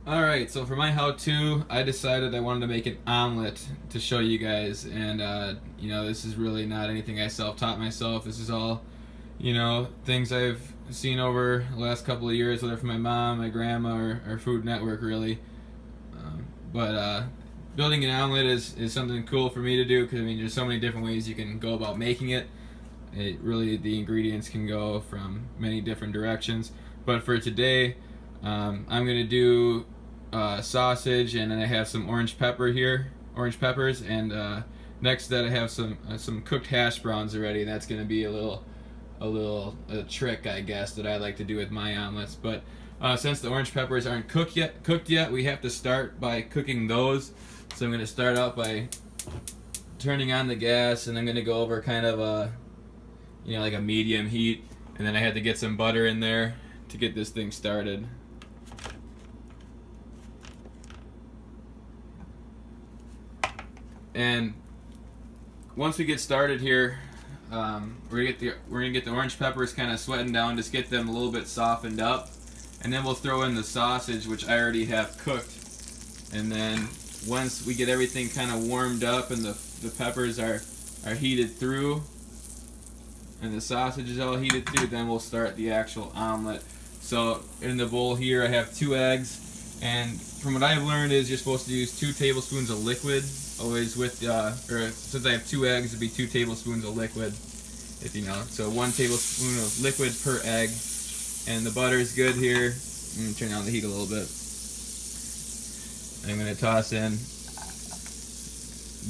Alright, so for my how-to, I decided I wanted to make an omelet to show you guys, and this is really not anything I self-taught myself. This is all, things I've seen over the last couple of years, whether from my mom, my grandma, or Food Network, really. But building an omelet is something cool for me to do, because there's so many different ways you can go about making it. The ingredients can go from many different directions. But for today, I'm gonna do sausage, and then I have some orange peppers, and next to that I have some cooked hash browns already. That's gonna be a trick, I guess, that I like to do with my omelets. But since the orange peppers aren't cooked yet, we have to start by cooking those. So I'm gonna start out by turning on the gas, and I'm gonna go over kind of like a medium heat, and then I had to get some butter in there to get this thing started. And once we get started here, we're gonna get the orange peppers kind of sweating down, just get them a little bit softened up, and then we'll throw in the sausage, which I already have cooked. And then once we get everything kind of warmed up and the peppers are heated through, and the sausage is all heated through, then we'll start the actual omelet. So in the bowl here I have 2 eggs, and from what I've learned is you're supposed to use 2 tablespoons of liquid, always with, or since I have 2 eggs, it'd be 2 tablespoons of liquid, if you know. So 1 tablespoon of liquid per egg, and the butter is good here. I'm going to turn down the heat a little bit. I'm going to toss in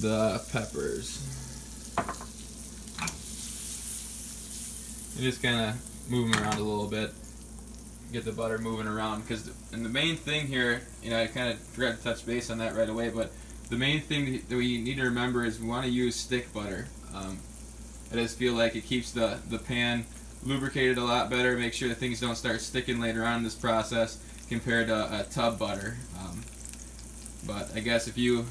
the peppers. And just kind of move them around a little bit. Get the butter moving around, and the main thing here, I kind of forgot to touch base on that right away, but the main thing that we need to remember is we want to use stick butter. I just feel like it keeps the pan lubricated a lot better, make sure that things don't start sticking later on in this process compared to tub butter. But I guess if you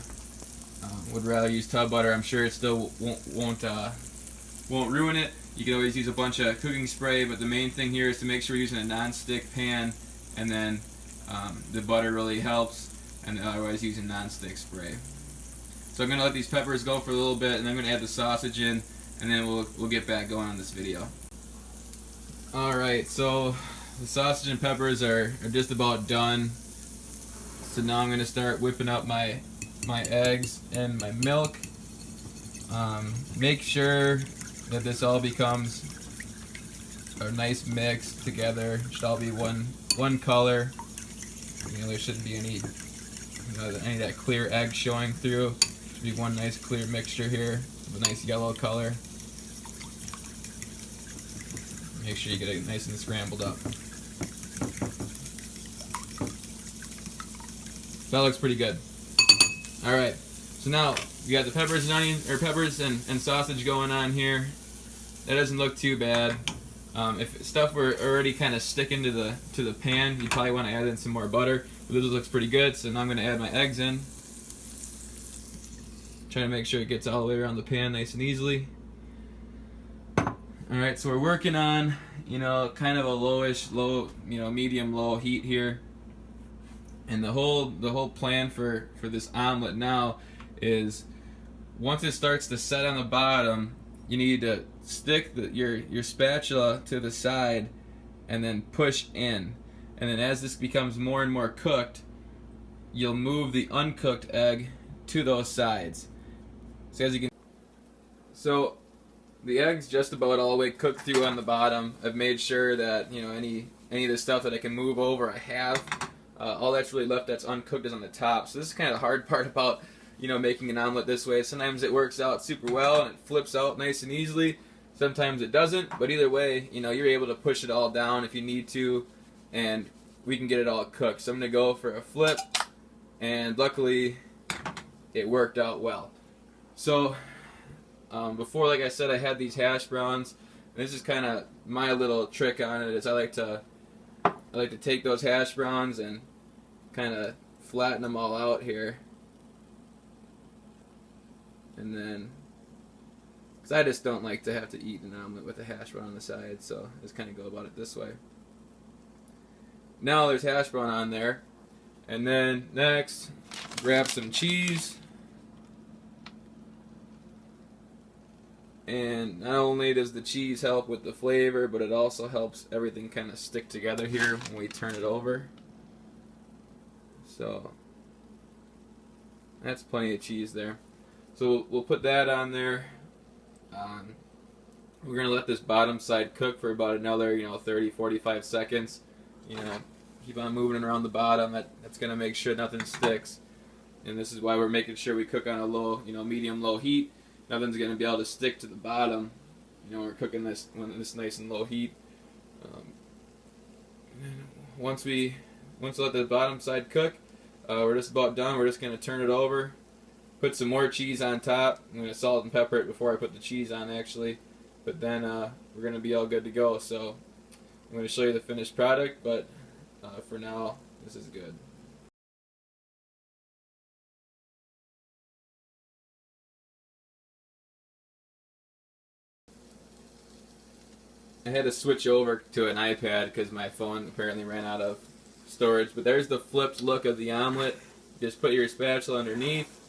would rather use tub butter, I'm sure it still won't ruin it. You can always use a bunch of cooking spray, but the main thing here is to make sure you're using a non-stick pan, and then the butter really helps, and otherwise using non-stick spray. So I'm going to let these peppers go for a little bit, and I'm going to add the sausage in, and then we'll get back going on this video. Alright, so the sausage and peppers are just about done. So now I'm going to start whipping up my eggs and my milk. Make sure that this all becomes a nice mix together. It should all be one color. There shouldn't be any of that clear egg showing through. Should be one nice clear mixture here with a nice yellow color. Make sure you get it nice and scrambled up. That looks pretty good. Alright, so now we got the peppers and sausage going on here. That doesn't look too bad. If stuff were already kind of sticking to the pan, you probably want to add in some more butter. But this looks pretty good, so now I'm going to add my eggs in. Try to make sure it gets all the way around the pan nice and easily. Alright, so we're working on, kind of a medium-low heat here. And the whole plan for this omelet now is, once it starts to set on the bottom, you need to stick your spatula to the side and then push in. And then as this becomes more and more cooked, you'll move the uncooked egg to those sides. So the egg's just about all the way cooked through on the bottom. I've made sure that any of the stuff that I can move over, I have. All that's really left that's uncooked is on the top. So this is kind of the hard part about making an omelet this way. Sometimes it works out super well and it flips out nice and easily. Sometimes it doesn't, but either way, you're able to push it all down if you need to, and we can get it all cooked. So I'm going to go for a flip, and luckily it worked out well. So before, like I said, I had these hash browns. And this is kind of my little trick on it, is I like to take those hash browns and kind of flatten them all out here. And then, because I just don't like to have to eat an omelet with a hash brown on the side, so I just kind of go about it this way. Now there's hash brown on there, And then next, grab some cheese. And not only does the cheese help with the flavor, but it also helps everything kind of stick together here when we turn it over. So that's plenty of cheese there. So we'll put that on there. We're going to let this bottom side cook for about another 30-45 seconds. Keep on moving it around the bottom. That's going to make sure nothing sticks. And this is why we're making sure we cook on a low, medium-low heat. Nothing's going to be able to stick to the bottom. We're cooking this when it's nice and low heat. Once we let the bottom side cook, we're just about done. We're just going to turn it over, put some more cheese on top. I'm going to salt and pepper it before I put the cheese on, actually. But then we're going to be all good to go. So I'm going to show you the finished product, but for now, this is good. I had to switch over to an iPad because my phone apparently ran out of storage. But there's the flipped look of the omelet. Just put your spatula underneath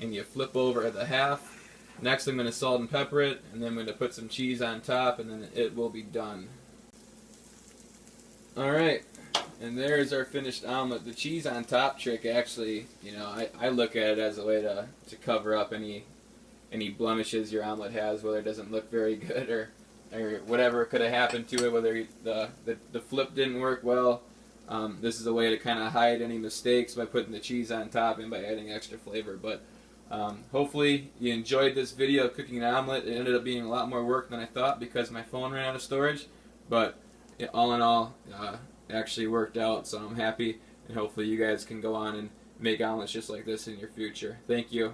and you flip over at the half. Next I'm going to salt and pepper it, and then I'm going to put some cheese on top, and then it will be done. Alright, and there's our finished omelet. The cheese on top trick, actually, I look at it as a way to cover up any blemishes your omelet has, whether it doesn't look very good or whatever could have happened to it, whether the flip didn't work well. This is a way to kind of hide any mistakes by putting the cheese on top and by adding extra flavor. But hopefully you enjoyed this video of cooking an omelet. It ended up being a lot more work than I thought because my phone ran out of storage, but all in all, it actually worked out, so I'm happy, and hopefully you guys can go on and make omelets just like this in your future. Thank you.